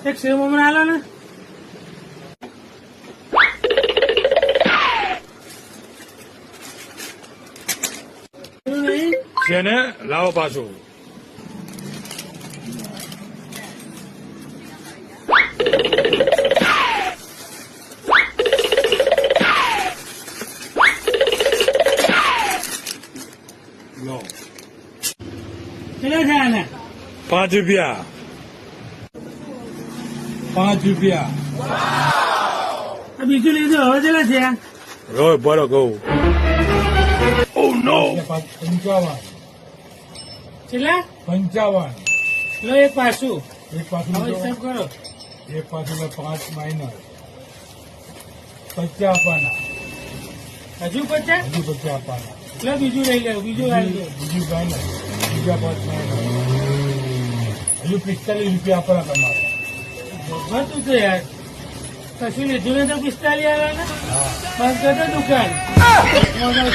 એક સેવ મમરા આલો ને. છે ને લાવો પાછું. લો કેટલા થયા ને? 5 રૂપિયા. 5 રૂપિયા. આ બીજું લીધું હવે કેટલા થયા? રોય બરો કહું. ઓ નો. 55. કેટલા? 55. લો એક પાછું. એક પાછું હવે હિસાબ કરો. એક પાછું 5 માઇનસ 50 આપવાના. હજુ 50? હજુ 50 આપવાના. લો બીજું લઈ લો. બીજું આવી લો. બીજું માઇનસ બીજા 5 માઇનસ હજુ 45 રૂપિયા આપવાના તમારે. બધું તો યાર કશું લીધું ને તો 45 આવે ને. હા. બંધ કરતો દુકાન. મોબાઈલ